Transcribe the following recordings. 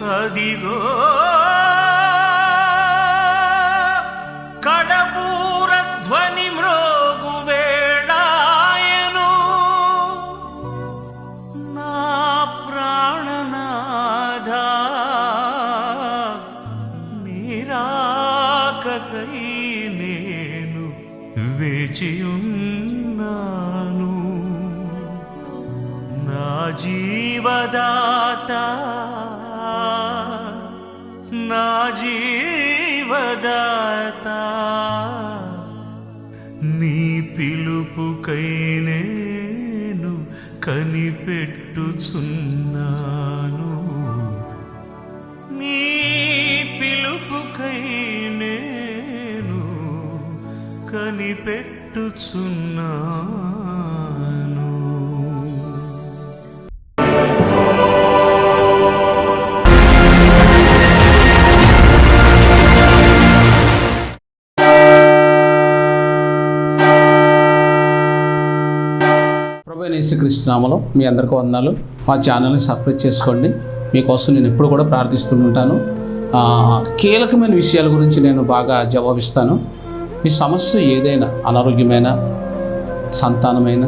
అదిగో కడబూర ధ్వని మ్రోగు వేళాయను నా ప్రాణనాథా నీరాకకై నేను వేచియున్నాను నా జీవదాత నా జీవదాత నీ పిలుపుకై నేను కనిపెట్టుచున్నాను నీ పిలుపుకై నేను కనిపెట్టుచున్నాను. యేసుక్రీస్తు నామములో మీ అందరికీ వందనాలు. మా ఛానల్ని సబ్స్క్రైబ్ చేసుకోండి. మీకోసం నేను ఎప్పుడు కూడా ప్రార్థిస్తుంటాను. కీలకమైన విషయాల గురించి నేను బాగా జవాబిస్తాను. మీ సమస్య ఏదైనా, అనారోగ్యమైన, సంతానమైన,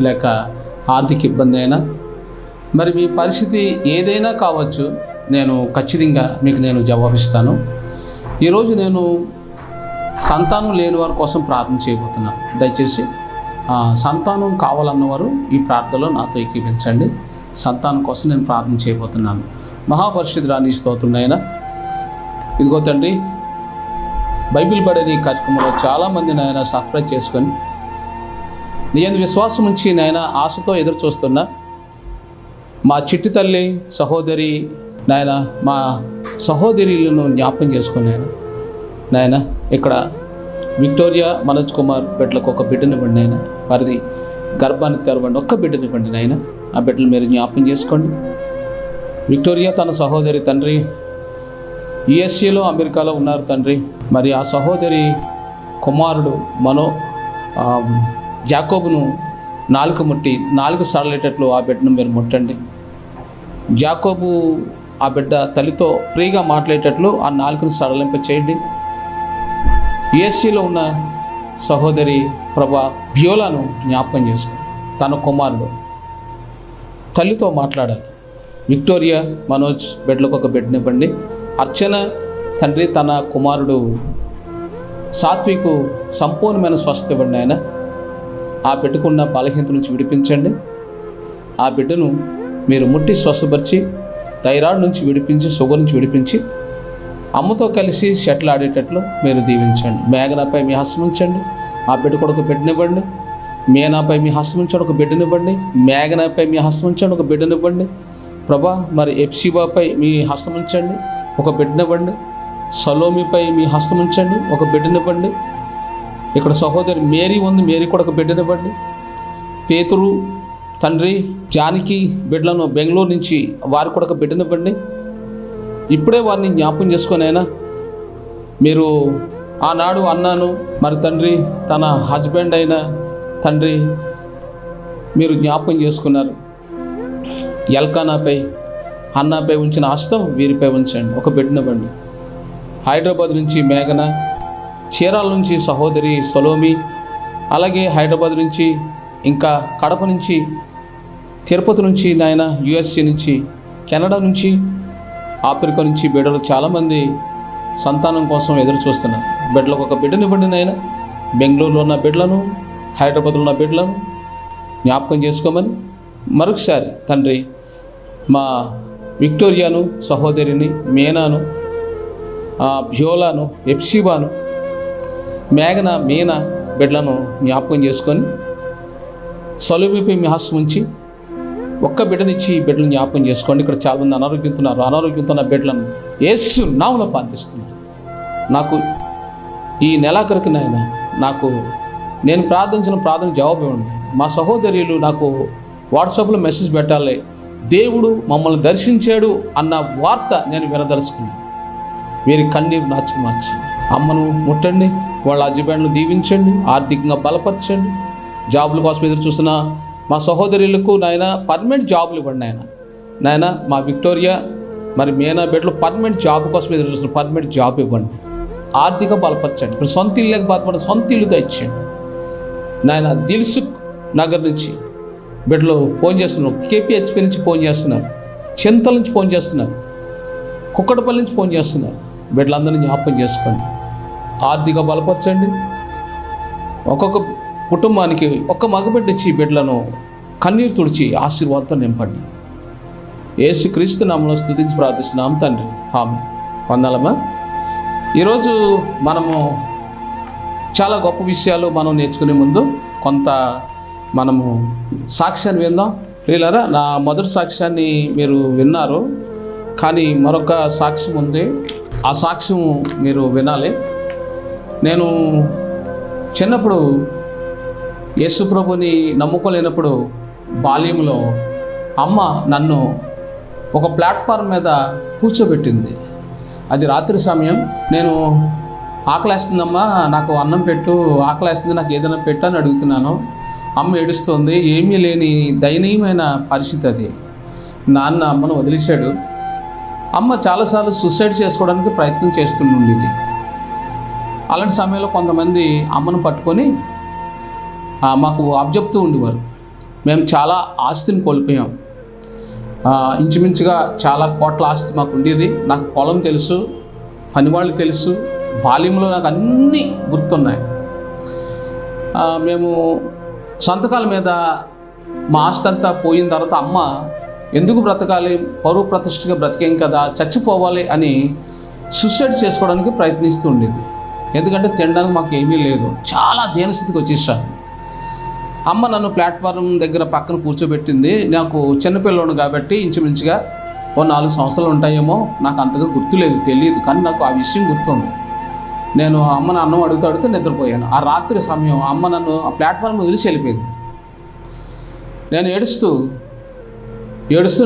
లేక ఆర్థిక ఇబ్బంది అయినా, మరి మీ పరిస్థితి ఏదైనా కావచ్చు, నేను ఖచ్చితంగా మీకు నేను జవాబిస్తాను. ఈరోజు నేను సంతానం లేని వారి కోసం ప్రార్థన చేయబోతున్నాను. దయచేసి సంతానం కావాలన్నవారు ఈ ప్రార్థనలో నాతో ఏకీభించండి. సంతానం కోసం నేను ప్రార్థన చేయబోతున్నాను. మహాపరిశుద్ధుడా నీ స్తోత్రం నాయనా. ఇదిగో తండ్రి, బైబిల్ పడే ఈ కార్యక్రమంలో చాలామంది నాయన సబ్స్క్రైబ్ చేసుకొని నీ యందు విశ్వాసం ఉంచి నాయన ఆశతో ఎదురు చూస్తున్నా మా చిట్టి తల్లి సహోదరి నాయన, మా సహోదరులను జ్ఞాపకం చేసుకుని నాయన ఇక్కడ విక్టోరియా మనోజ్ కుమార్ బిడ్డలకు ఒక బిడ్డనివ్వండి నాయన. వారిది గర్భాన్ని తెరవండి, ఒక్క బిడ్డనివ్వండి నాయన. ఆ బిడ్డలు మీరు జ్ఞాపకం చేసుకోండి. విక్టోరియా తన సహోదరి తండ్రి యుఎస్ఏలో అమెరికాలో ఉన్నారు తండ్రి. మరి ఆ సహోదరి కుమారుడు జాకోబును నాలుక ముట్టి నాలుగు సార్లేటట్లు ఆ బిడ్డను మీరు ముట్టండి. జాకోబు ఆ బిడ్డ తల్లితో ఫ్రీగా మాట్లాడేటట్లు ఆ నాలుకను సడలింప చేయండి. యుఎస్ఏలో ఉన్న సహోదరి ప్రభా వ్యోలాను జ్ఞాపకం చేసుకోండి. తన కుమారుడు తల్లితో మాట్లాడాలి. విక్టోరియా మనోజ్ బిడ్డలకు ఒక బిడ్డనివ్వండి. అర్చన తండ్రి తన కుమారుడు సాత్వికు సంపూర్ణమైన స్వస్థత ఇవ్వండి ఆయన. ఆ బిడ్డకున్న బలహీనత నుంచి విడిపించండి. ఆ బిడ్డను మీరు ముట్టి స్వస్థపరిచి థైరాయిడ్ నుంచి విడిపించి, షుగర్ నుంచి విడిపించి, అమ్మతో కలిసి షటిల్ ఆడేటట్లు మీరు దీవించండి. మేఘనాపై మీ హస్తం ఉంచండి. ఆ బిడ్డ కూడా ఒక బిడ్డనివ్వండి. మేనాపై మీ హస్తం ఉంచండి, ఒక బిడ్డనివ్వండి. మేఘనాపై మీ హస్తం ఉంచండి, ఒక బిడ్డనివ్వండి. ప్రభా మరి ఎప్సిబాపై మీ హస్తం ఉంచండి, ఒక బిడ్డనివ్వండి. సలోమిపై మీ హస్తం ఉంచండి, ఒక బిడ్డనివ్వండి. ఇక్కడ సహోదరి మేరీ ఉంది, మేరీ కూడా ఒక బిడ్డనివ్వండి. పేతురు తండ్రి జానికి బిడ్డలను బెంగళూరు నుంచి వారు కూడా ఒక బిడ్డనివ్వండి. ఇప్పుడే వారిని జ్ఞాపకం చేసుకొని అయినా మీరు ఆనాడు అన్నాను మరి తండ్రి తన హస్బెండ్ అయిన తండ్రి మీరు జ్ఞాపకం చేసుకున్నారు. ఎల్కానాపై అన్నాపై ఉంచిన హస్తం వీరిపై ఉంచండి, ఒక బిడ్డనివ్వండి. హైదరాబాద్ నుంచి మేఘన, చీరాల నుంచి సహోదరి సలోమి, అలాగే హైదరాబాద్ నుంచి, ఇంకా కడప నుంచి, తిరుపతి నుంచి నాయన, యుఎస్ఏ నుంచి, కెనడా నుంచి, ఆఫ్రికా నుంచి బిడ్డలు చాలామంది సంతానం కోసం ఎదురు చూస్తున్నారు. బిడ్డలకు ఒక బిడ్డనివ్వండి నాయన. బెంగళూరులో ఉన్న బిడ్డలను, హైదరాబాద్లో ఉన్న బిడ్డలను జ్ఞాపకం చేసుకోమని మరొకసారి తండ్రి మా విక్టోరియాను సహోదరిని, మేనాను, భ్యోలాను, ఎప్సిబాను, మేఘన, మీనా బిడ్డలను జ్ఞాపకం చేసుకొని సలుమిపై మీ హస్తం ఉంచి ఒక్క బిడ్డనిచ్చి ఈ బిడ్డలను జ్ఞాపకం చేసుకోండి. ఇక్కడ చాలామంది అనారోగ్యంతో ఉన్న బిడ్డలను యేసు నామములో ప్రార్థిస్తున్నారు. నాకు ఈ నెలాఖరికి నాయన నాకు నేను ప్రార్థించిన ప్రార్థన జవాబు ఇవ్వండి. మా సహోదరులు నాకు వాట్సాప్లో మెసేజ్ పెట్టాలి, దేవుడు మమ్మల్ని దర్శించాడు అన్న వార్త నేను వినదలుచుకున్నాను. వీరి కన్నీరు నాచి మార్చండి. అమ్మను ముట్టండి, వాళ్ళ హస్బెండ్ను దీవించండి, ఆర్థికంగా బలపరచండి. జాబుల కోసం ఎదురు చూస్తున్న మా సహోదరులకు నాయన పర్మనెంట్ జాబులు ఇవ్వండి నాయన. మా విక్టోరియా మరి మేనా బిడ్డలు పర్మనెంట్ జాబ్ కోసం ఎదురు చూస్తున్నారు. పర్మనెంట్ జాబ్ ఇవ్వండి, ఆర్థిక బలపరచండి. ఇప్పుడు సొంత ఇల్లు బాధపడి సొంత ఇల్లు తెచ్చండి నాయన. దిల్సుఖ్ నగర్ నుంచి బిడ్డలు ఫోన్ చేస్తున్నారు, కేపీహెచ్పి నుంచి ఫోన్ చేస్తున్నారు, చింతల నుంచి ఫోన్ చేస్తున్నారు, కుక్కడపల్లి నుంచి ఫోన్ చేస్తున్నారు. బిడ్డలందరినీ జ్ఞాపకం చేసుకోండి, ఆర్థిక బలపరచండి. ఒక్కొక్క కుటుంబానికి ఒక్క మగబిడ్డ ఇచ్చి బిడ్డలను కన్నీరు తుడిచి ఆశీర్వాదంతో నింపండి. యేసుక్రీస్తు నామములో స్తుతించి ప్రార్థిస్తున్నాం తండ్రి, ఆమేన్. వందనమ్మా. ఈరోజు మనము చాలా గొప్ప విషయాలు మనం నేర్చుకునే ముందు కొంత మనము సాక్ష్యాన్ని విందాం. ప్రియులారా, నా మొదటి సాక్ష్యాన్ని మీరు విన్నారు, కానీ మరొక సాక్ష్యం ఉంది. ఆ సాక్ష్యం మీరు వినాలి. నేను చిన్నప్పుడు యేసు ప్రభుని నమ్ముకోలేనప్పుడు బాల్యంలో అమ్మ నన్ను ఒక ప్లాట్ఫామ్ మీద కూర్చోబెట్టింది. అది రాత్రి సమయం. నేను ఆకలేస్తుందమ్మా, నాకు అన్నం పెట్టు, ఆకలేస్తుంది, నాకు ఏదైనా పెట్టు అని అడుగుతున్నాను. అమ్మ ఏడుస్తుంది. ఏమీ లేని దయనీయమైన పరిస్థితి అది. నాన్న అమ్మను వదిలేశాడు. అమ్మ చాలాసార్లు సూసైడ్ చేసుకోవడానికి ప్రయత్నం చేస్తుండేది. అలాంటి సమయంలో కొంతమంది అమ్మను పట్టుకొని మాకు అబ్జెప్తూ ఉండేవారు. మేము చాలా ఆస్తిని కోల్పోయాం. ఇంచుమించుగా చాలా కోట్ల ఆస్తి మాకు ఉండేది. నాకు పొలం తెలుసు, పనివాళ్ళు తెలుసు, బాల్యంలో నాకు అన్నీ గుర్తున్నాయి. మేము సంతకాల మీద మా ఆస్తి అంతా పోయిన తర్వాత అమ్మ ఎందుకు బ్రతకాలి, పరువు ప్రతిష్టగా బ్రతికేం కదా, చచ్చిపోవాలి అని సూసైడ్ చేసుకోవడానికి ప్రయత్నిస్తూ ఉండేది. ఎందుకంటే తినడానికి మాకు ఏమీ లేదు, చాలా దీనస్థితికి వచ్చేసాను. అమ్మ నన్ను ప్లాట్ఫారం దగ్గర పక్కన కూర్చోబెట్టింది. నాకు చిన్నపిల్లోడు కాబట్టి ఇంచుమించుగా 4 సంవత్సరాలు ఉంటాయేమో, నాకు అంతగా గుర్తులేదు, తెలియదు, కానీ నాకు ఆ విషయం గుర్తుంది. నేను అమ్మను అన్నం అడిగితే నిద్రపోయాను. ఆ రాత్రి సమయం అమ్మ నన్ను ఆ ప్లాట్ఫారం వదిలిసి వెళ్ళిపోయింది. నేను ఏడుస్తూ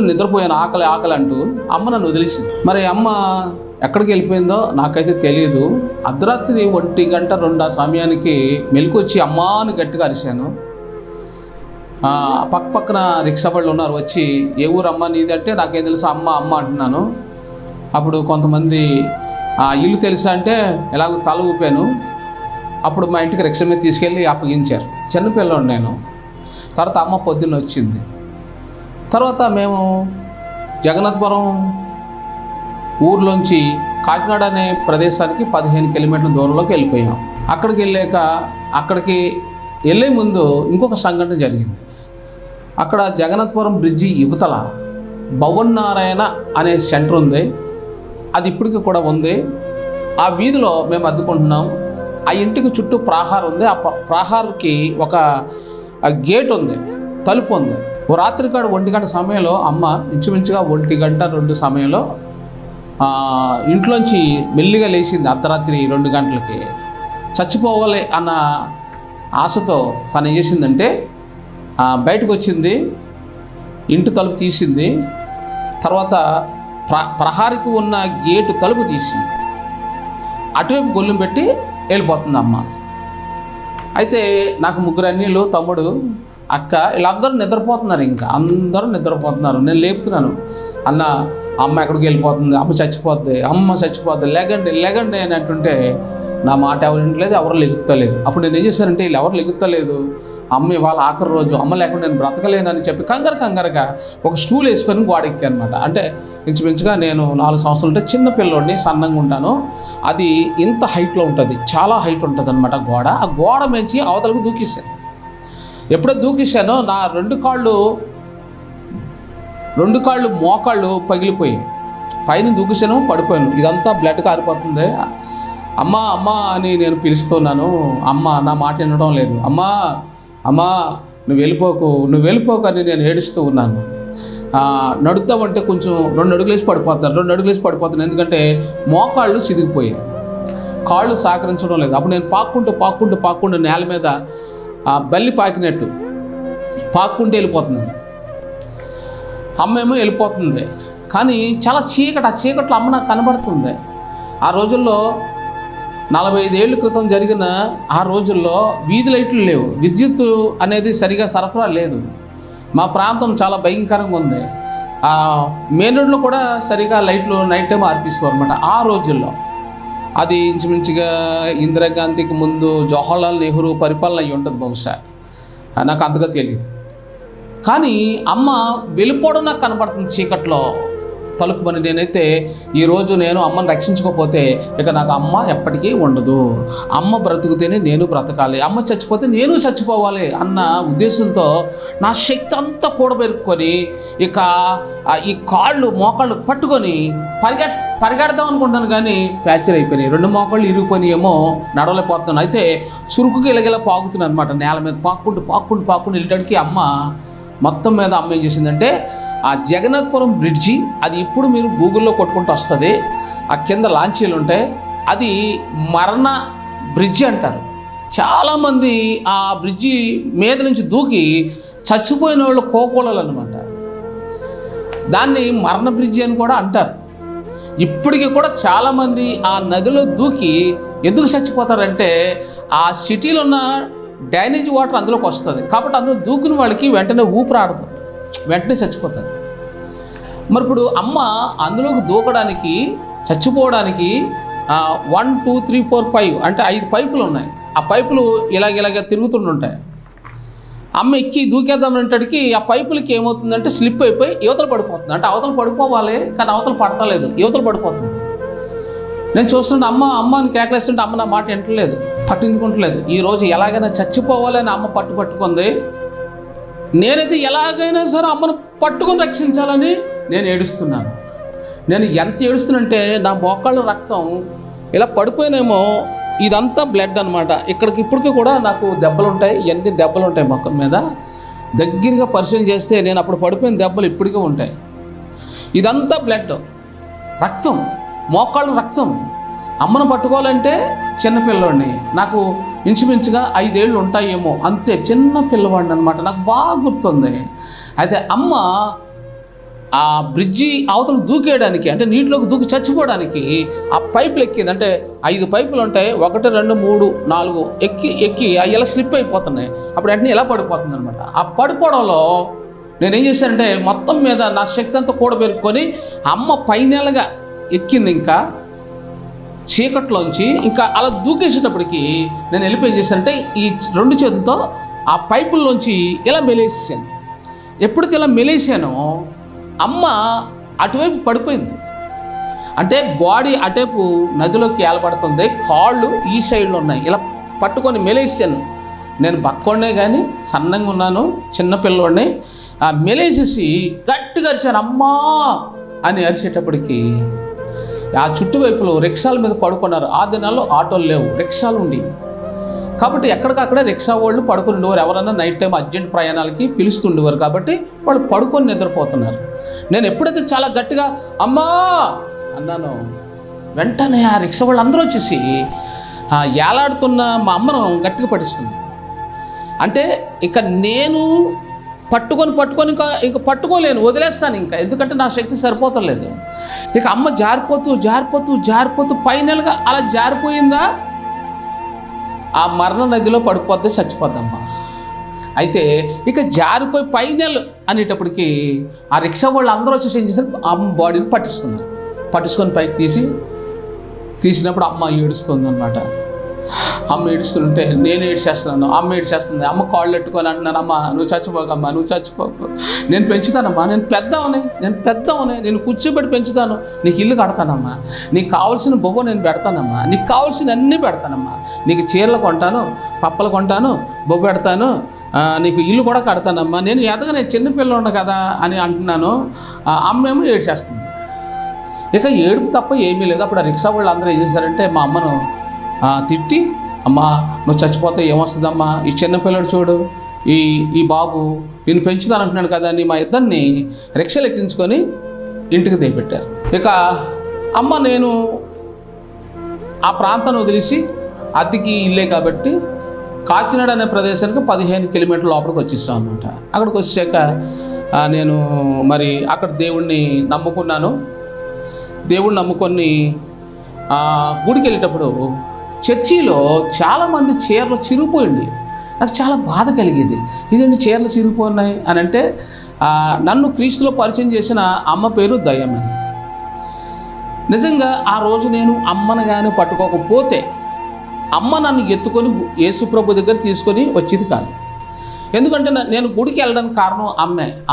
నిద్రపోయాను, ఆకలి అంటూ. అమ్మ నన్ను వదిలేసింది. మరి అమ్మ ఎక్కడికి వెళ్ళిపోయిందో నాకైతే తెలియదు. అర్ధరాత్రి 1 గంట 2 ఆ సమయానికి మెలకువచ్చి అమ్మా అని గట్టిగా అరిశాను. పక్కన రిక్షా వాళ్ళు ఉన్నారు, వచ్చి ఏ ఊరు అమ్మ నీదంటే నాకేం తెలుసు, అమ్మ అంటున్నాను. అప్పుడు కొంతమంది ఇల్లు తెలుసా అంటే ఎలాగో తల ఊపాను. అప్పుడు మా ఇంటికి రిక్షా మీద తీసుకెళ్ళి అప్పగించారు. చిన్నపిల్లోడు నేను. తర్వాత అమ్మ పొద్దున్న వచ్చింది. తర్వాత మేము జగన్నాథపురం ఊర్లోంచి కాకినాడ అనే ప్రదేశానికి 15 కిలోమీటర్ల దూరంలోకి వెళ్ళిపోయాం. అక్కడికి వెళ్ళే ముందు ఇంకొక సంఘటన జరిగింది. అక్కడ జగన్నాథపురం బ్రిడ్జి యువతల భవన్ నారాయణ అనే సెంటర్ ఉంది. అది ఇప్పటికీ కూడా ఉంది. ఆ వీధిలో మేము అద్దుకుంటున్నాం. ఆ ఇంటికి చుట్టూ ప్రాహారం ఉంది. ఆ ప్రాహార్కి ఒక గేట్ ఉంది, తలుపు ఉంది. ఓ రాత్రి కాడ 1 గంట సమయంలో అమ్మ ఇంచుమించుగా 1 గంట 2 సమయంలో ఇంట్లోంచి మెల్లిగా లేచింది. అర్ధరాత్రి 2 గంటలకి చచ్చిపోవాలి అన్న ఆశతో తను ఏం చేసిందంటే బయటకు వచ్చింది, ఇంటి తలుపు తీసింది. తర్వాత ప్రహారికి ఉన్న గేటు తలుపు తీసి అటువైపు గొల్లం పెట్టి వెళ్ళిపోతుంది అమ్మ. అయితే నాకు 3 అన్నీళ్ళు, తమ్ముడు, అక్క, వీళ్ళందరూ నిద్రపోతున్నారు. ఇంకా అందరూ నిద్రపోతున్నారు. నేను లేపుతున్నాను, అన్న అమ్మ ఎక్కడికి వెళ్ళిపోతుంది, అమ్మ చచ్చిపోద్ది, లెగండి అని అంటుంటే నా మాట ఎవరు వినట్లేదు, ఎవరు లెగుతలేదు. అప్పుడు నేను ఏం చేశానంటే వీళ్ళు ఎవరు లెగుతలేదు, అమ్మ ఇవాళ ఆఖరి రోజు, అమ్మ లేకుండా నేను బ్రతకలేనని చెప్పి కంగారుగా ఒక స్టూల్ వేసుకొని గోడ ఎక్కాను అనమాట. అంటే ఇంచుమించుగా నేను 4 సంవత్సరాలు ఉంటే చిన్న పిల్లోడిని, సన్నంగా ఉంటాను. అది ఇంత హైట్లో ఉంటుంది, చాలా హైట్ ఉంటుంది అనమాట గోడ. ఆ గోడ మంచి అవతలకు దూకిస్తాను. ఎప్పుడైతే దూకిస్తానో నా 2 కాళ్ళు మోకాళ్ళు పగిలిపోయాయి. పైన దూకిసాను, పడిపోయాను. ఇదంతా బ్లడ్ కారిపోతుంది. అమ్మ అని నేను పిలుస్తున్నాను. అమ్మ నా మాట వినడం లేదు. అమ్మా నువ్వు వెళ్ళిపోకు అని నేను ఏడుస్తూ ఉన్నాను. నడుస్తామంటే కొంచెం 2 అడుగులేసి పడిపోతాను. ఎందుకంటే మోకాళ్ళు చిదిగిపోయాయి, కాళ్ళు సహకరించడం లేదు. అప్పుడు నేను పాక్కుంటూ నేల మీద బల్లి పాకినట్టు పాక్కుంటూ వెళ్ళిపోతున్నాను. అమ్మ ఏమో వెళ్ళిపోతుంది, కానీ చాలా చీకటి. ఆ చీకట్లో అమ్మ నాకు కనబడుతుంది. ఆ రోజుల్లో 45 ఏళ్ళ క్రితం జరిగిన ఆ రోజుల్లో వీధి లైట్లు లేవు, విద్యుత్ అనేది సరిగా సరఫరా లేదు. మా ప్రాంతం చాలా భయంకరంగా ఉంది. మెయిన్ రోడ్లో కూడా సరిగా లైట్లు నైట్ టైం ఆర్పిస్తారు అనమాట ఆ రోజుల్లో. అది ఇంచుమించుగా ఇందిరాగాంధీకి ముందు జవహర్లాల్ నెహ్రూ పరిపాలన అయ్యి ఉంటుంది బహుశా, నాకు అంతగా తెలియదు. కానీ అమ్మ వెళ్ళిపోవడం నాకు కనపడుతుంది చీకట్లో తలుపుకొని. నేనైతే ఈరోజు నేను అమ్మని రక్షించకపోతే ఇక నాకు అమ్మ ఎప్పటికీ ఉండదు, అమ్మ బ్రతుకుతేనే నేను బ్రతకాలి, అమ్మ చచ్చిపోతే నేను చచ్చిపోవాలి అన్న ఉద్దేశంతో నా శక్తి అంతా కూడబెరుక్కొని ఇక ఈ కాళ్ళు మోకాళ్ళు పట్టుకొని పరిగెడదాం అనుకుంటాను, కానీ ఫ్రాక్చర్ అయిపోయినాయి. 2 మోకాళ్ళు ఇరిగిపోయి ఏమో నడవలేకపోతున్నాను. అయితే చురుకుగా ఇలాగేలా పాకుతున్నాను అనమాట, నేల మీద పాక్కుంటూ వెళ్ళడానికి అమ్మ మొత్తం మీద అమ్మ ఏం చేసిందంటే ఆ జగన్నాథపురం బ్రిడ్జి, అది ఇప్పుడు మీరు గూగుల్లో కొట్టుకుంటూ వస్తుంది, ఆ కింద లాంచీలు ఉంటాయి, అది మరణ బ్రిడ్జి అంటారు. చాలామంది ఆ బ్రిడ్జి మీద నుంచి దూకి చచ్చిపోయిన వాళ్ళు కోకోలలు అనమాట, దాన్ని మరణ బ్రిడ్జి అని కూడా అంటారు. ఇప్పటికీ కూడా చాలామంది ఆ నదిలో దూకి ఎందుకు చచ్చిపోతారంటే ఆ సిటీలో ఉన్న డ్రైనేజ్ వాటర్ అందులోకి వస్తుంది కాబట్టి అందులో దూకిన వాళ్ళకి వెంటనే ఊపిరాడదు, వెంటనే చచ్చిపోతారు. మరి ఇప్పుడు అమ్మ అందులోకి దూకడానికి చచ్చిపోవడానికి 1 2 3 4 5 అంటే 5 పైపులు ఉన్నాయి. ఆ పైపులు ఇలాగ తిరుగుతుంటాయి. అమ్మ ఎక్కి దూకేద్దామనేటికి ఆ పైపులకి ఏమవుతుందంటే స్లిప్ అయిపోయి యువతలు పడిపోతుంది. అంటే అవతల పడిపోవాలి కానీ అవతల పడతలేదు, యువతలు పడిపోతుంది. నేను చూస్తుంటే అమ్మ అని కేకలేస్తుంటే అమ్మ నా మాట వింటలేదు, పట్టించుకుంటలేదు. ఈరోజు ఎలాగైనా చచ్చిపోవాలి అని అమ్మ పట్టుకుంది. నేనైతే ఎలాగైనా సరే అమ్మను పట్టుకొని రక్షించాలని నేను ఏడుస్తున్నాను. నేను ఎంత ఏడుస్తున్నానంటే నా మోకాళ్ళ రక్తం ఇలా పడిపోయినేమో, ఇదంతా బ్లడ్ అనమాట. ఇక్కడికి ఇప్పటికీ కూడా నాకు దెబ్బలు ఉంటాయి, ఎన్ని దెబ్బలు ఉంటాయి మొక్కం మీద. దగ్గరగా పరిశీలన చేస్తే నేను అప్పుడు పడిపోయిన దెబ్బలు ఇప్పటికీ ఉంటాయి. ఇదంతా బ్లడ్, రక్తం, మోకాళ్ళు రక్తం. అమ్మను పట్టుకోవాలంటే చిన్నపిల్లవాడిని, నాకు ఇంచుమించుగా 5 ఏళ్ళు ఉంటాయేమో అంతే, చిన్న పిల్లవాడిని అనమాట. నాకు బాగా గుర్తుంది. అయితే అమ్మ ఆ బ్రిడ్జి అవతల దూకేయడానికి అంటే నీటిలోకి దూకి చచ్చిపోవడానికి ఆ పైపులు ఎక్కింది. అంటే 5 పైపులు ఉంటాయి, 1 2 3 4 ఎక్కి అవి ఇలా స్లిప్ అయిపోతున్నాయి. అప్పుడు వెంటనే ఇలా పడిపోతుంది అనమాట. ఆ పడిపోవడంలో నేనేం చేశానంటే మొత్తం మీద నా శక్తి అంతా కూడబెరుక్కొని అమ్మ పైనెలగా ఎక్కింది. ఇంకా చీకట్లోంచి ఇంకా అలా దూకేసేటప్పటికి నేను వెళ్ళిపోయి ఏం చేశానంటే ఈ 2 చేతులతో ఆ పైపుల్లోంచి ఇలా మెలేసాను. ఎప్పుడైతే ఇలా మెలేసానో అమ్మ అటువైపు పడిపోయింది. అంటే బాడీ అటువైపు నదిలోకి ఏలపడుతుంది, కాళ్ళు ఈ సైడ్లో ఉన్నాయి. ఇలా పట్టుకొని మెలేసాను. నేను బక్కోడినే కానీ సన్నంగా ఉన్నాను, చిన్నపిల్లోడిని. మెలేసేసి గట్టిగా అరిచాను, అమ్మా అని అరిచేటప్పటికి ఆ చుట్టువైపులో రిక్షాల మీద పడుకున్నారు. ఆ దినాల్లో ఆటోలు లేవు, రిక్షాలు ఉండి కాబట్టి ఎక్కడికక్కడే రిక్షా వాళ్ళు పడుకుని ఉండేవారు. ఎవరన్నా నైట్ టైం అర్జెంట్ ప్రయాణాలకి పిలుస్తుండేవారు కాబట్టి వాళ్ళు పడుకొని నిద్రపోతున్నారు. నేను ఎప్పుడైతే చాలా గట్టిగా అమ్మా అన్నానో వెంటనే ఆ రిక్షా వాళ్ళు అందరూ వచ్చేసి ఏలాడుతున్న మా అమ్మను గట్టిగా పట్టిస్తుంది. అంటే ఇక నేను పట్టుకొని ఇంకా పట్టుకోలేను, వదిలేస్తాను ఇంకా, ఎందుకంటే నా శక్తి సరిపోతలేదు. ఇక అమ్మ జారిపోతూ పైనలుగా అలా జారిపోయిందా ఆ మరణ నదిలో పడిపోద్ది, చచ్చిపోద్దమ్మ. అయితే ఇక జారిపోయి పైనెలు అనేటప్పటికి ఆ రిక్షా వాళ్ళు అందరూ వచ్చేసి ఏం చేశారు, అమ్మ బాడీని పట్టించుకొని పైకి తీసినప్పుడు అమ్మ ఏడుస్తుంది అనమాట. అమ్మ ఏడుస్తుంటే నేను ఏడ్చేస్తున్నాను, అమ్మ ఏడ్చేస్తుంది. అమ్మ కాళ్ళు పెట్టుకొని అంటున్నాను, అమ్మ నువ్వు చచ్చిపోకమ్మా, నువ్వు చచ్చిపోకు, నేను పెంచుతానమ్మా, నేను పెద్దవని నేను కూర్చోబెట్టి పెంచుతాను, నీకు ఇల్లు కడతానమ్మా, నీకు కావాల్సిన బొవ్వ నేను పెడతానమ్మా, నీకు కావాల్సిన అన్నీ పెడతానమ్మా, నీకు చీరలు కొంటాను, పప్పలు కొంటాను, బొవ్వ పెడతాను, నీకు ఇల్లు కూడా కడతానమ్మా, నేను నేను చిన్నపిల్లలు కదా అని అంటున్నాను. అమ్మేమో ఏడ్చేస్తుంది. ఇక ఏడుపు తప్ప ఏమీ లేదు. అప్పుడు ఆ రిక్షా వాళ్ళు అందరూ ఏం చేశారంటే మా అమ్మను తిట్టి, అమ్మా నువ్వు చచ్చిపోతే ఏమొస్తుందమ్మా, ఈ చిన్నపిల్లడు చూడు, ఈ బాబు నేను పెంచుతానంటున్నాడు కదా అని మా ఇద్దరిని రిక్షాలు ఎక్కించుకొని ఇంటికి దిగబెట్టారు. ఇక అమ్మ నేను ఆ ప్రాంతాన్ని వదిలేసి అతికి ఇల్లే కాబట్టి కాకినాడ అనే ప్రదేశానికి 15 కిలోమీటర్ల లోపలికి వచ్చేసాం అనమాట. అక్కడికి వచ్చాక నేను మరి అక్కడ దేవుణ్ణి నమ్ముకున్నాను. దేవుణ్ణి నమ్ముకొని గుడికి వెళ్ళేటప్పుడు చర్చిలో చాలామంది చీరలు చిరిగిపోయింది. నాకు చాలా బాధ కలిగేది, ఇదేంటి చీరలు చిరిగిపోయినాయి అని. అంటే నన్ను క్రీస్తులో పరిచయం చేసిన అమ్మ పేరు దయ్యమ్మ. నిజంగా ఆ రోజు నేను అమ్మను కానీ పట్టుకోకపోతే అమ్మ నన్ను ఎత్తుకొని యేసుప్రభు దగ్గర తీసుకొని వచ్చేది కాదు. ఎందుకంటే నేను గుడికి వెళ్ళడానికి కారణం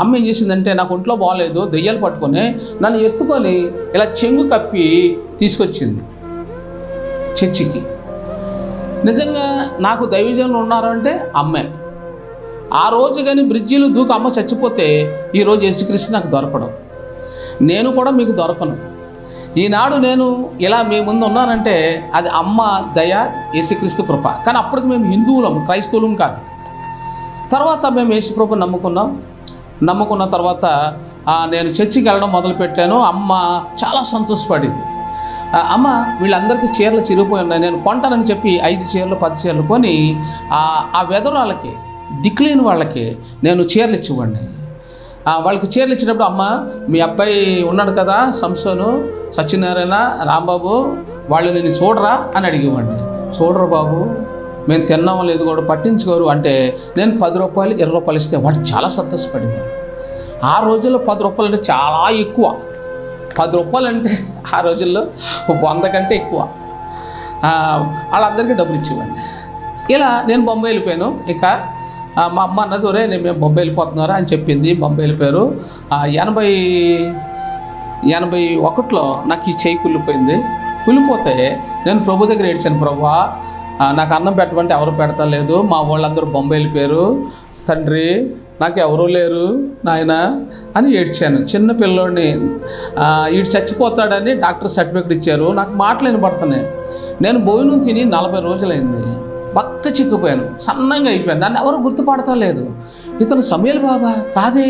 అమ్మ ఏం చేసిందంటే, నాకు ఒంట్లో బాగలేదు, దెయ్యాలు పట్టుకొని నన్ను ఎత్తుకొని ఇలా చెంగు కప్పి తీసుకొచ్చింది చర్చికి. నిజంగా నాకు దైవజనులు ఉన్నారు అంటే అమ్మే. ఆ రోజు కానీ బ్రిడ్జిలు దూకి అమ్మ చచ్చిపోతే ఈరోజు యేసుక్రీస్తు నాకు దొరకడం, నేను కూడా మీకు దొరకను. ఈనాడు నేను ఇలా మీ ముందు ఉన్నానంటే అది అమ్మ దయ, యేసుక్రీస్తు కృప. కానీ అప్పటికి మేము హిందువులం, క్రైస్తవులం కాదు. తర్వాత మేము యేసుప్రభు నమ్ముకున్న తర్వాత నేను చర్చికి వెళ్ళడం మొదలుపెట్టాను. అమ్మ చాలా సంతోషపడింది. అమ్మ, వీళ్ళందరికీ చీరలు చిరిగిపోయి ఉన్నాయి, నేను కొంటానని చెప్పి 5 చీరలు 10 చీరలు కొని ఆ వెధరాలకి, దిక్కులేని వాళ్ళకి నేను చీరలు ఇచ్చివ్వండి. వాళ్ళకి చీరలు ఇచ్చినప్పుడు, అమ్మ మీ అబ్బాయి ఉన్నాడు కదా సంసోను, సత్యనారాయణ, రాంబాబు, వాళ్ళు నేను చూడరా అని అడిగివ్వండి. చూడరు బాబు, మేము తిన్నామో లేదు కూడా పట్టించుకోరు అంటే నేను 10 రూపాయలు 20 రూపాయలు ఇస్తే వాళ్ళు చాలా సంతోషపడింది. ఆ రోజుల్లో 10 రూపాయలు అంటే చాలా ఎక్కువ. 10 రూపాయలు అంటే ఆ రోజుల్లో 100 కంటే ఎక్కువ. వాళ్ళందరికీ డబ్బులు ఇచ్చేవాడిని. ఇలా నేను బొంబాయి వెళ్ళిపోయాను. ఇక మా అమ్మ అన్నది, ఒరే మేము బొంబాయి వెళ్ళిపోతున్నారా అని చెప్పింది. బొంబాయి వెళ్ళిపోయారు. 81లో నాకు ఈ చేయి కుళ్ళిపోయింది. కుళ్ళిపోతే నేను ప్రభు దగ్గర ఏడ్చాను, ప్రభువా నాకు అన్నం పెట్టమంటే ఎవరు పెడతలేదు, మా వాళ్ళందరూ బొంబాయి వెళ్ళిపోయారు, తండ్రి నాకు ఎవరూ లేరు నాయన అని ఏడ్చాను. చిన్న పిల్లోడిని, వీడు చచ్చిపోతాడని డాక్టర్ సర్టిఫికేట్ ఇచ్చారు. నాకు మాటలు వినపడుతున్నాయి. నేను భోజనం తిని 40 రోజులైంది. బక్క చిక్కిపోయాను, సన్నంగా అయిపోయాను. నన్ను ఎవరు గుర్తుపడతలేదు. ఇతను సమయల్ బాబా కాదే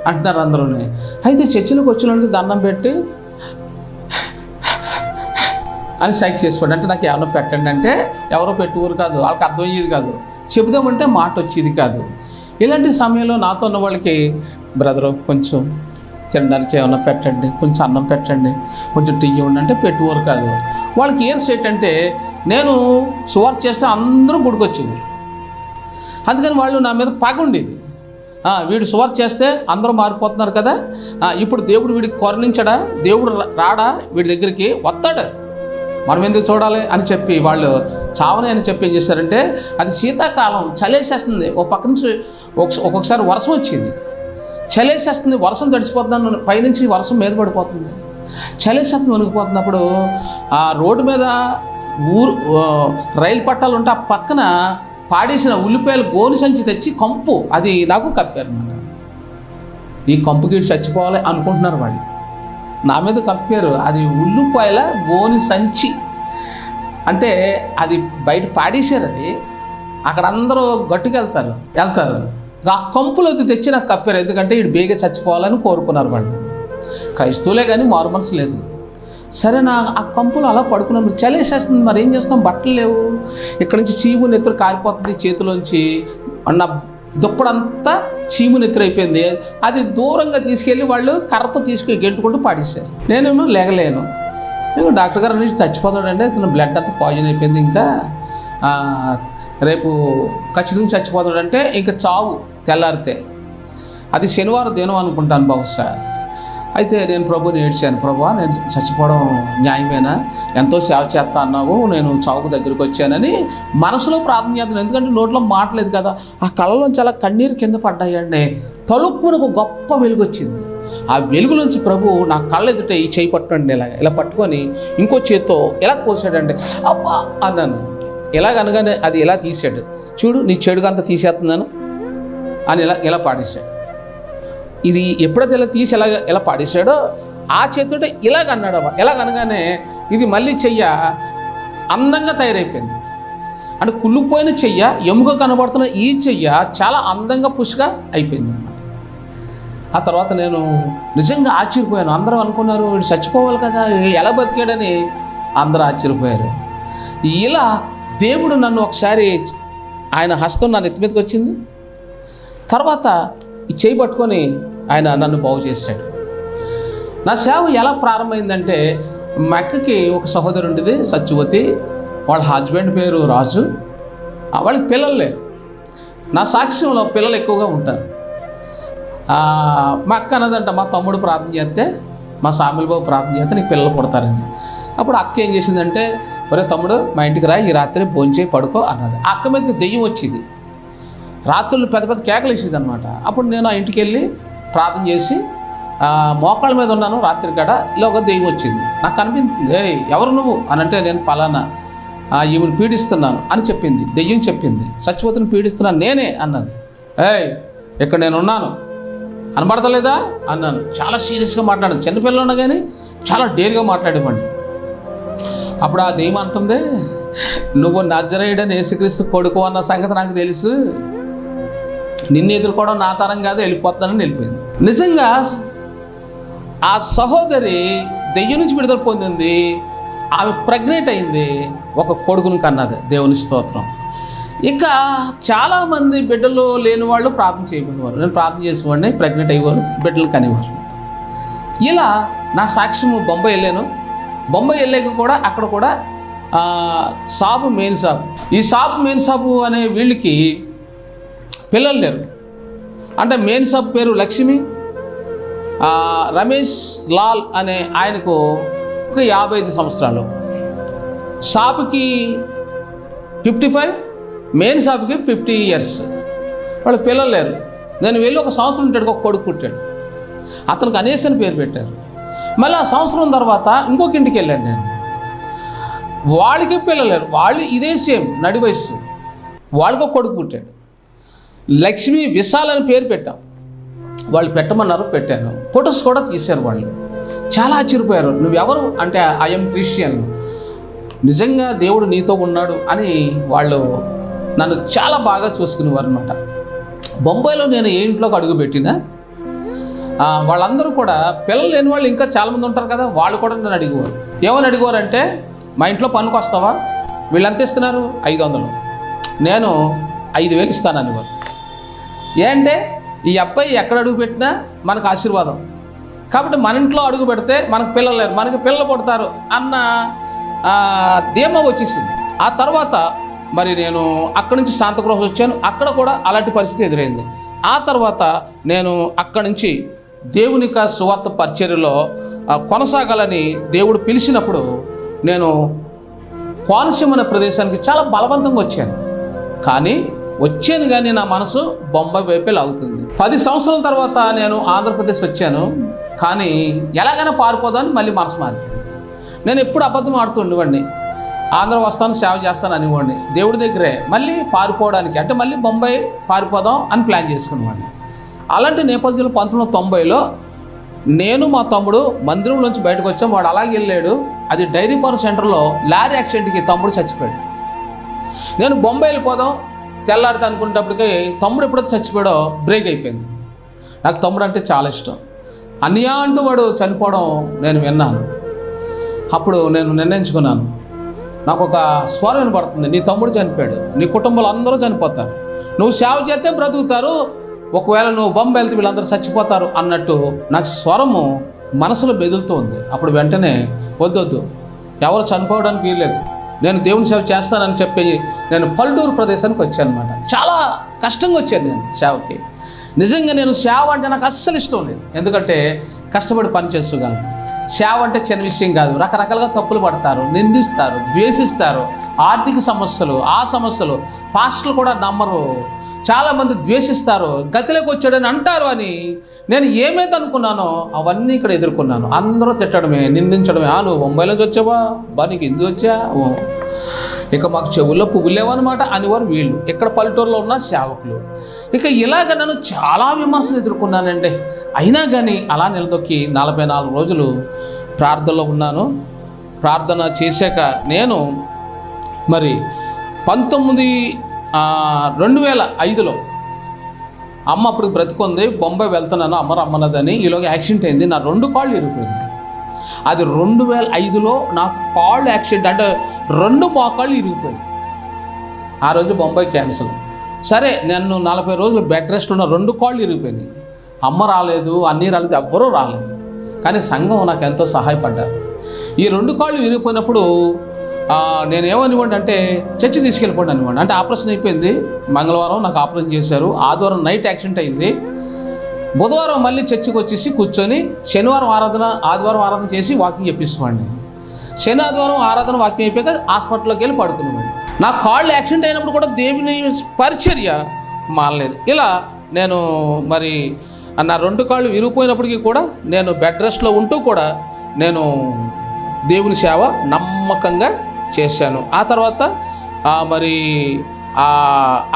అంటున్నారు అందరూనే. అయితే చర్చిలోకి వచ్చిన వాళ్ళకి దండం పెట్టి అని సైక్ చేసుకోండి అంటే నాకు ఏమన్నా పెట్టండి అంటే ఎవరో పెట్టేవారు కాదు, వాళ్ళకి అర్థమయ్యేది కాదు, చెబుదామంటే మాట వచ్చేది కాదు. ఇలాంటి సమయంలో నాతో ఉన్న వాళ్ళకి, బ్రదరు కొంచెం తినడానికి ఏమన్నా పెట్టండి, కొంచెం అన్నం పెట్టండి, కొంచెం టీ ఇవ్వండి అంటే పెట్టేవారు కాదు. వాళ్ళకి ఏం సెట్ అంటే నేను సువార్త చేస్తే అందరూ గుడికొచ్చేవారు. అందుకని వాళ్ళు నా మీద పగ ఉండేది. వీడు సువార్త చేస్తే అందరూ మారిపోతున్నారు కదా, ఇప్పుడు దేవుడు వీడికి కరుణించడా, దేవుడు రాడా వీడి దగ్గరికి, వస్తాడు, మనం ఎందుకు చూడాలి అని చెప్పి వాళ్ళు చావనే అని చెప్పి ఏం చేశారంటే, అది శీతాకాలం చలేసేస్తుంది, ఓ పక్క నుంచి ఒక్కొక్కసారి వర్షం వచ్చింది, చలేసేస్తుంది, వర్షం తడిసిపోతున్నాను, పైనుంచి వర్షం మీద పడిపోతుంది, చలేసేస్తుంది, వణికిపోతున్నప్పుడు ఆ రోడ్డు మీద రైలు పట్టాలు ఉంటే ఆ పక్కన పాడేసిన ఉల్లిపాయలు గోను సంచి తెచ్చి కంపు అది నాకు కప్పారు అన్నమాట. ఈ కంపుకి చచ్చిపోవాలి అనుకుంటున్నారు వాళ్ళు, నా మీద కప్పారు. అది ఉల్లిపాయల గోని సంచి అంటే అది బయట పాడేశారు. అది అక్కడ అందరూ గట్టుకు వెళ్తారు. ఆ కంపులోకి తెచ్చి నాకు కప్పారు. ఎందుకంటే వీడు బేగ చచ్చిపోవాలని కోరుకున్నారు వాళ్ళు. క్రైస్తవులే కానీ మారు మనసు లేదు. సరే, ఆ కంపులో అలా పడుకున్నప్పుడు చలేసేస్తుంది, మరి ఏం చేస్తాం, బట్టలు లేవు, ఇక్కడ నుంచి చీము నెత్తురు కారిపోతుంది చేతిలోంచి, అన్న దుప్పడంతా చీము నెత్తురైపోయింది. అది దూరంగా తీసుకెళ్ళి వాళ్ళు కర్రతో తీసుకెళ్ళి గెంటుకుంటూ పాడేశారు. నేనేమో లేగలేను. డాక్టర్ గారు నుంచి చచ్చిపోతాడంటే ఇతను బ్లడ్ అంతా పాయిజన్ అయిపోయింది, ఇంకా రేపు ఖచ్చితంగా చచ్చిపోతాడంటే ఇంకా చావు తెల్లారితే. అది శనివారం దినం అనుకుంటాను బహుశా. అయితే నేను ప్రభుని ఏడ్చాను, ప్రభువా నేను చచ్చిపోవడం న్యాయమేనా, ఎంతో సేవ చేస్తా అన్నావు, నేను చావుకు దగ్గరికి వచ్చానని మనసులో ప్రార్థన చేస్తాను. ఎందుకంటే నోట్లో మాటలేదు కదా. ఆ కళ్ళలోంచి అలా కన్నీరు కింద పడ్డాయండి. తలుపుని ఒక గొప్ప వెలుగు వచ్చింది. ఆ వెలుగులోంచి ప్రభు నా కళ్ళ ఎదుట ఈ చేయి పట్టుకోండి, ఇలా పట్టుకొని ఇంకో చేత్తో ఇలా కోసాడండి. అబ్బా అన్నాను. ఎలాగనగానే అది ఇలా తీసాడు, చూడు నీ చెడుగా అంతా తీసేస్తున్నాను అని ఇలా పాడేశాడు. ఇది ఎప్పుడైతే ఇలా తీసి ఎలా పాడేశాడో ఆ చేతితో ఇలాగన్నాడు. ఎలాగనగానే ఇది మళ్ళీ చెయ్య అందంగా తయారైపోయింది. అంటే కుళ్ళిపోయిన చెయ్య, ఎముక కనబడుతున్న ఈ చెయ్య చాలా అందంగా పుష్గా అయిపోయింది అన్నమాట. ఆ తర్వాత నేను నిజంగా ఆశ్చర్యపోయాను. అందరూ అనుకున్నారు వీడు చచ్చిపోవాలి కదా, ఎలా బతికాడని అందరూ ఆశ్చర్యపోయారు. ఇలా దేవుడు నన్ను ఒకసారి ఆయన హస్తం నా నెత్తి మీదకి వచ్చింది. తర్వాత ఈ చేయి పట్టుకొని ఆయన నన్ను బాగు చేశాడు. నా సేవ ఎలా ప్రారంభమైందంటే, మెక్కకి ఒక సహోదరు ఉండేది సత్యవతి, వాళ్ళ హస్బెండ్ పేరు రాజు. వాళ్ళకి పిల్లలు లేరు. నా సాక్ష్యంలో పిల్లలు ఎక్కువగా ఉంటారు. మా అక్క అన్నదంట, మా తమ్ముడు ప్రార్థన చేస్తే, మా సామిల్ బాబు ప్రార్థన చేస్తే నీకు పిల్లలు పుడతారని. అప్పుడు అక్క ఏం చేసిందంటే, ఒరే తమ్ముడు మా ఇంటికి రా, ఈ రాత్రి భోంచేయి పడుకో అన్నది. ఆ అక్క మీదకి దెయ్యం వచ్చేది, రాత్రులు పెద్ద పెద్ద కేకలు వేసేది అనమాట. అప్పుడు నేను ఆ ఇంటికి వెళ్ళి ప్రార్థన చేసి మోకాళ్ళ మీద ఉన్నాను రాత్రి కాడ, ఇలా ఒక దెయ్యం వచ్చింది. నాకు అనిపించింది, ఎవరు నువ్వు అని అంటే, నేను పలానా ఈమెను పీడిస్తున్నాను అని చెప్పింది. దెయ్యం చెప్పింది, సత్యవతిని పీడిస్తున్నాను నేనే అన్నది. ఇక్కడ నేను ఉన్నాను అనబడతలేదా అన్నాను. చాలా సీరియస్గా మాట్లాడాను, చిన్నపిల్లలు ఉన్నా కానీ చాలా డేర్గా మాట్లాడేవాడిని. అప్పుడు ఆ దెయ్యం అంటుంది, నువ్వు నజరేయుడని యేసుక్రీస్తు కొడుకు అన్న సంగతి నాకు తెలుసు, నిన్ను ఎదుర్కోవడం నా తరం కాదు, వెళ్ళిపోతానని వెళ్ళిపోయింది. నిజంగా ఆ సహోదరి దెయ్యం నుంచి విడుదల పొందింది, ఆమె ప్రెగ్నెంట్ అయింది, ఒక కొడుకుని కన్నది. దేవుని స్తోత్రం. ఇక చాలామంది బిడ్డలు లేని వాళ్ళు ప్రార్థన చేయమనేవారు, నేను ప్రార్థన చేసేవాడిని, ప్రెగ్నెంట్ అయ్యేవారు, బిడ్డలు కనేవారు. ఇలా నా సాక్ష్యము బొంబాయి వెళ్ళాను. బొంబాయి వెళ్ళాక కూడా అక్కడ కూడా సాబు మెయిన్ సాబు, ఈ సాబు మెయిన్ సాబు అనే వీళ్ళకి పిల్లలు లేరు. అంటే మెయిన్ సాబు పేరు లక్ష్మి, రమేష్ లాల్ అనే ఆయనకు ఒక 55 సంవత్సరాలు, సాబుకి 55, మెయిన్ సాబుకి 50 years. వాళ్ళు పిల్లలు లేరు. నేను వెళ్ళి ఒక సంవత్సరం ఉంటాడు, ఒక కొడుకు పుట్టాడు, అతనికి అనేసి అని పేరు పెట్టారు. మళ్ళీ ఆ సంవత్సరం తర్వాత ఇంకొక ఇంటికి వెళ్ళాను నేను, వాళ్ళకి పిల్లలు లేరు, వాళ్ళు ఇదే సేమ్ నడి వయస్సు, వాళ్ళకి ఒక కొడుకు పుట్టాడు. లక్ష్మి విశాల్ అని పేరు పెట్టాం, వాళ్ళు పెట్టమన్నారు, పెట్టాను. ఫొటోస్ కూడా తీశారు. వాళ్ళు చాలా ఆశ్చర్యపోయారు, నువ్వెవరు అంటే ఐఎమ్ క్రిస్టియన్, నిజంగా దేవుడు నీతో ఉన్నాడు అని వాళ్ళు నన్ను చాలా బాగా చూసుకునేవారు అనమాట. బొంబాయిలో నేను ఏ ఇంట్లోకి అడుగు పెట్టినా వాళ్ళందరూ కూడా, పిల్లలు లేని వాళ్ళు ఇంకా చాలామంది ఉంటారు కదా, వాళ్ళు కూడా నన్ను అడిగేవారు. ఏమని అడిగేవారు అంటే, మా ఇంట్లో పనికి వస్తావా, వీళ్ళు ఎంత ఇస్తున్నారు, 500, నేను 5000 ఇస్తాను అనేవారు. ఏంటంటే ఈ అబ్బాయి ఎక్కడ అడుగు పెట్టినా మనకు ఆశీర్వాదం, కాబట్టి మన ఇంట్లో అడుగు పెడితే మనకు పిల్లలు లేరు, మనకి పిల్లలు పుడతారు అన్న ధీమా వచ్చేసింది. ఆ తర్వాత మరి నేను అక్కడి నుంచి శాంతక్రోస్ వచ్చాను, అక్కడ కూడా అలాంటి పరిస్థితి ఎదురైంది. ఆ తర్వాత నేను అక్కడి నుంచి దేవునిక సువార్త పరిచర్యలో కొనసాగాలని దేవుడు పిలిచినప్పుడు నేను కోనసీమ అనే ప్రదేశానికి చాలా బలవంతంగా వచ్చాను. కానీ నా మనసు బొంబాయి వైపే లాగుతుంది. 10 సంవత్సరాల తర్వాత నేను ఆంధ్రప్రదేశ్ వచ్చాను, కానీ ఎలాగైనా పారిపోదామని మళ్ళీ మనసు మారిపోయింది. నేను ఎప్పుడు అబద్ధం ఆడుతూ ఉండేవాడిని, ఆంధ్ర వస్తాను సేవ చేస్తాను అనేవాడిని. దేవుడి దగ్గరే మళ్ళీ పారిపోవడానికి, అంటే మళ్ళీ బొంబాయి పారిపోదాం అని ప్లాన్ చేసుకునేవాడిని. అలాంటి నేపథ్యంలో 1990లో నేను మా తమ్ముడు మందిరంలోంచి బయటకు వచ్చాం. వాడు అలాగే వెళ్ళాడు, అది డైరీ ఫార్మ్ సెంటర్లో లారీ యాక్సిడెంట్కి తమ్ముడు చచ్చిపోయాడు. నేను బొంబాయి వెళ్ళిపోదాం తెల్లారితే అనుకునేటప్పటికి తమ్ముడు ఎప్పుడైతే చచ్చిపోయాడో బ్రేక్ అయిపోయింది. నాకు తమ్ముడు అంటే చాలా ఇష్టం. అన్నయ్య అంటూ వాడు చనిపోవడం నేను విన్నాను. అప్పుడు నేను నిర్ణయించుకున్నాను, నాకు ఒక స్వరం వినపడుతుంది, నీ తమ్ముడు చనిపోయాడు, నీ కుటుంబాలు అందరూ చనిపోతారు, నువ్వు సేవ చేస్తే బ్రతుకుతారు, ఒకవేళ నువ్వు బొంబాయి వెళ్తే వీళ్ళందరూ చచ్చిపోతారు అన్నట్టు నాకు స్వరము మనసులో బెదులుతూ ఉంది. అప్పుడు వెంటనే వద్దొద్దు, ఎవరు చనిపోవడానికి వీల్లేదు, నేను దేవుని సేవ చేస్తానని చెప్పి నేను పల్లెటూరు ప్రదేశానికి వచ్చాను అనమాట. చాలా కష్టంగా వచ్చాను నేను సేవకి. నిజంగా నేను సేవ అంటే నాకు అస్సలు ఇష్టం లేదు, ఎందుకంటే కష్టపడి పని చేసుకోగలను. సేవ అంటే చిన్న విషయం కాదు, రకరకాలుగా తప్పులు పడతారు, నిందిస్తారు, ద్వేషిస్తారు, ఆర్థిక సమస్యలు, ఆ సమస్యలు, పాస్టర్లు కూడా నమ్మరు, చాలామంది ద్వేషిస్తారు, గతిలోకి వచ్చాడని అంటారు అని నేను ఏమైతే అనుకున్నానో అవన్నీ ఇక్కడ ఎదుర్కొన్నాను. అందరూ తిట్టడమే, నిందించడమే, నువ్వు బొంబాయి నుంచి వచ్చావా, నీకు ఎందుకు వచ్చా, ఇక మాకు చెవుల్లో పువ్వులేవన్నమాట అనేవారు వీళ్ళు, ఇక్కడ పల్లెటూరులో ఉన్న సేవకులు. ఇక ఇలాగ నన్ను చాలా విమర్శలు ఎదుర్కొన్నానండి. అయినా కానీ అలా నిలదొక్కి 44 రోజులు ప్రార్థనలో ఉన్నాను. ప్రార్థన చేశాక నేను మరి 2005లో అమ్మ అప్పుడు బ్రతికొంది, బొంబాయి వెళ్తున్నాను, అమ్మ రమ్మన్నదని, ఈలోగా యాక్సిడెంట్ అయింది, నా 2 కాళ్ళు ఇరిగిపోయింది. అది 2005లో నా కాళ్ళు యాక్సిడెంట్, అంటే 2 మోకాళ్ళు ఇరిగిపోయింది. ఆ రోజు బొంబాయి క్యాన్సిల్. సరే నేను 40 రోజులు బెడ్ రెస్ట్ ఉన్న 2 కాళ్ళు ఇరిగిపోయింది. అమ్మ రాలేదు, అన్నీ రాలేదు, ఎవ్వరూ రాలేదు, కానీ సంఘం నాకు ఎంతో సహాయపడ్డారు. ఈ 2 కాళ్ళు ఇరిగిపోయినప్పుడు నేనేమనివ్వండి అంటే చర్చి తీసుకెళ్ళిపోండి అనివ్వండి. అంటే ఆపరేషన్ అయిపోయింది, మంగళవారం నాకు ఆపరేషన్ చేశారు, ఆదివారం నైట్ యాక్సిడెంట్ అయింది, బుధవారం మళ్ళీ చర్చికి వచ్చేసి కూర్చొని శనివారం ఆరాధన ఆదివారం ఆరాధన చేసి వాకింగ్ చెప్పిస్తామండి. శని ఆదివారం ఆరాధన వాకింగ్ అయిపోయాక హాస్పిటల్లోకి వెళ్ళి పడుకున్నామండి. నా కాళ్ళు యాక్సిడెంట్ అయినప్పుడు కూడా దేవుని పరిచర్య మానలేదు. ఇలా నేను మరి నా 2 కాళ్ళు విరిగిపోయినప్పటికీ కూడా నేను బెడ్ రెస్ట్లో ఉంటూ కూడా నేను దేవుని సేవ నమ్మకంగా చేశాను. ఆ తర్వాత మరి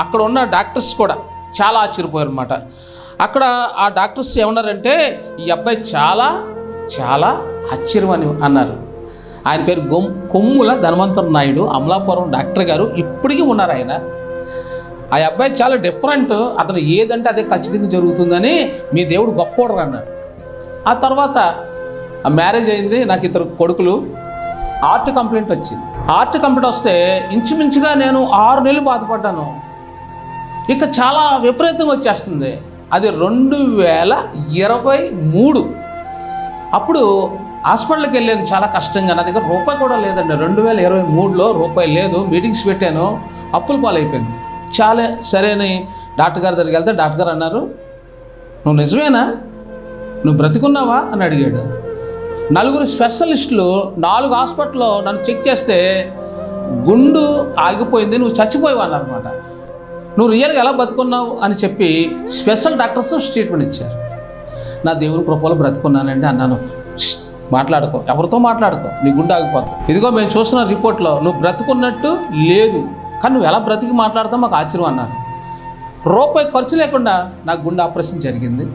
అక్కడ ఉన్న డాక్టర్స్ కూడా చాలా ఆశ్చర్యపోయారు అనమాట. అక్కడ ఆ డాక్టర్స్ ఏమన్నారంటే, ఈ అబ్బాయి చాలా చాలా ఆశ్చర్యం అని అన్నారు. ఆయన పేరు కొమ్ముల ధనవంతర నాయుడు, అమలాపురం డాక్టర్ గారు. ఇప్పటికీ ఉన్నారు ఆయన. ఆ అబ్బాయి చాలా డిఫరెంట్, అతను ఏదంటే అదే ఖచ్చితంగా జరుగుతుందని మీ దేవుడు గొప్పోడు అన్నాడు. ఆ తర్వాత మ్యారేజ్ అయింది. నాకు 2 కొడుకులు. హార్ట్ కంప్లైంట్ వచ్చింది. హార్ట్ కంప్లైంట్ వస్తే ఇంచుమించుగా నేను 6 నెలలు బాధపడ్డాను. ఇక చాలా విపరీతంగా వచ్చేస్తుంది. అది 2023. అప్పుడు హాస్పిటల్కి వెళ్ళాను చాలా కష్టంగా. నా దగ్గర రూపాయి కూడా లేదండి. 2023లో రూపాయి లేదు. మీటింగ్స్ పెట్టాను, అప్పుల పాలైపోయింది. చాలా సరేని డాక్టర్ గారి దగ్గరికి వెళ్తే డాక్టర్ గారు అన్నారు, నువ్వు నిజమేనా, నువ్వు బ్రతికున్నావా అని అడిగాడు. 4 స్పెషలిస్టులు 4 హాస్పిటల్లో నన్ను చెక్ చేస్తే గుండు ఆగిపోయింది, నువ్వు చచ్చిపోయావు అన్నారన్నమాట. నువ్వు రియల్గా ఎలా బతుకున్నావు అని చెప్పి స్పెషల్ డాక్టర్స్ ట్రీట్మెంట్ ఇచ్చారు. నా దేవుని కృపలో బ్రతుకున్నానండి అన్నాను. మాట్లాడుకో, ఎవరితో మాట్లాడుకో, నీ గుండె ఆగిపోతుంది. ఇదిగో మేము చూస్తున్న రిపోర్ట్లో నువ్వు బ్రతుకున్నట్టు లేదు, కానీ నువ్వు ఎలా బ్రతికి మాట్లాడతావు మాకు ఆశ్చర్యం అన్నారు. రూపాయి ఖర్చు లేకుండా నాకు గుండె ఆపరేషన్ జరిగింది.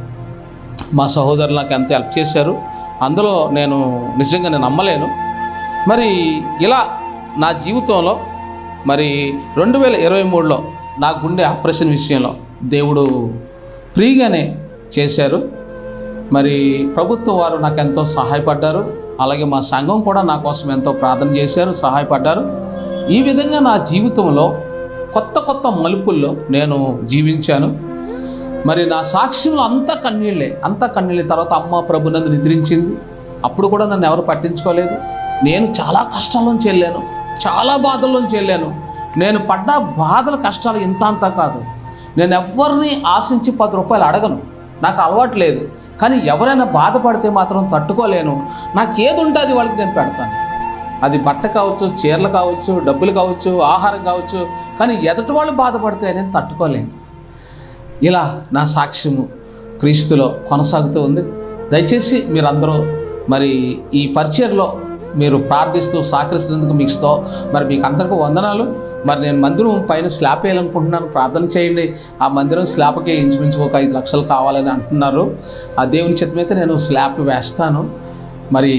మా సహోదరులు నాకు ఎంత హెల్ప్ చేశారు, అందులో నేను నిజంగా నేను నమ్మలేను. మరి ఇలా నా జీవితంలో మరి 2023లో నా గుండె ఆపరేషన్ విషయంలో దేవుడు ఫ్రీగానే చేశారు. మరి ప్రభుత్వం వారు నాకు ఎంతో సహాయపడ్డారు. అలాగే మా సంఘం కూడా నా కోసం ఎంతో ప్రార్థన చేశారు, సహాయపడ్డారు. ఈ విధంగా నా జీవితంలో కొత్త కొత్త మలుపుల్లో నేను జీవించాను. మరి నా సాక్ష్యంలో అంతా కన్నీళ్ళే. తర్వాత అమ్మ ప్రభునందు నిద్రించింది. అప్పుడు కూడా నన్ను ఎవరు పట్టించుకోలేదు. నేను చాలా కష్టాల్లోంచి వెళ్ళాను, చాలా బాధల్లోంచి వెళ్ళాను. నేను పడ్డ బాధల కష్టాలు ఇంత అంతా కాదు. నేను ఎవరిని ఆశించి 10 రూపాయలు అడగను, నాకు అలవాటు లేదు. కానీ ఎవరైనా బాధపడితే మాత్రం తట్టుకోలేను. నాకు ఏది ఉంటుంది వాళ్ళకి నేను పెడతాను. అది బట్ట కావచ్చు, చీరలు కావచ్చు, డబ్బులు కావచ్చు, ఆహారం కావచ్చు. కానీ ఎదుటి వాళ్ళు బాధపడితే నేను తట్టుకోలేను. ఇలా నా సాక్ష్యము క్రీస్తులో కొనసాగుతూ ఉంది. దయచేసి మీరందరూ మరి ఈ పరిచర్లో మీరు ప్రార్థిస్తూ సహకరిస్తున్నందుకు మీకు అందరికీ వందనాలు. మరి నేను మందిరం పైన స్లాబ్ వేయాలనుకుంటున్నాను, ప్రార్థన చేయండి. ఆ మందిరం స్లాబ్కి ఇంచుమించు ఒక 5 లక్షలు కావాలని అంటున్నారు. ఆ దేవుని చిత్తమైతే నేను స్లాబ్ వేస్తాను. మరి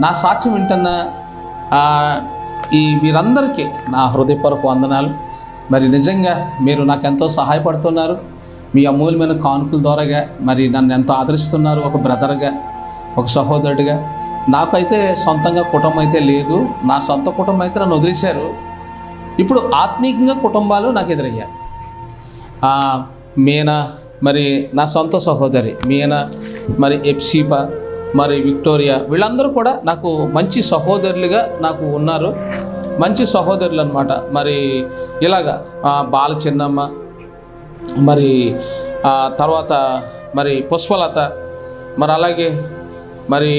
నా సాక్ష్యం వింటున్న ఈ మీరందరికీ నా హృదయపూర్వక వందనాలు. మరి నిజంగా మీరు నాకు ఎంతో సహాయపడుతున్నారు. మీ అమూల్యమైన కానుకల ద్వారాగా మరి నన్ను ఎంతో ఆదరిస్తున్నారు. ఒక బ్రదర్గా, ఒక సహోదరుడిగా. నాకైతే సొంతంగా కుటుంబం అయితే లేదు. నా సొంత కుటుంబం అయితే నన్ను వదిలేశారు. ఇప్పుడు ఆత్మీయంగా కుటుంబాలు నాకు ఎదురయ్యాయి. మీనా మరి నా సొంత సహోదరి మీనా, మరి ఎప్సీపా, మరి విక్టోరియా, వీళ్ళందరూ కూడా నాకు మంచి సహోదరులుగా నాకు ఉన్నారు. మంచి సహోదరులు అన్నమాట. మరి ఇలాగా బాల చిన్నమ్మ, మరి తర్వాత మరి పుష్పలత, మరి అలాగే మరి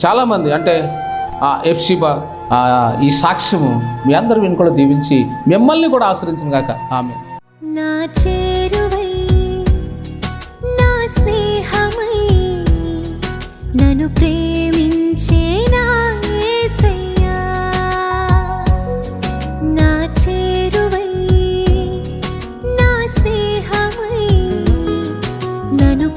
చాలామంది అంటే ఎప్సిబా. ఈ సాక్ష్యము మీ అందరూ విని కూడా దీవించి మిమ్మల్ని కూడా ఆశ్రయించిన గాక. ఆమేన్. నా చేరువై నా స్నేహమై నన్ను ప్రేమించే నా యేసయ్యా. నా చేరువై నా స్నేహమై నన్ను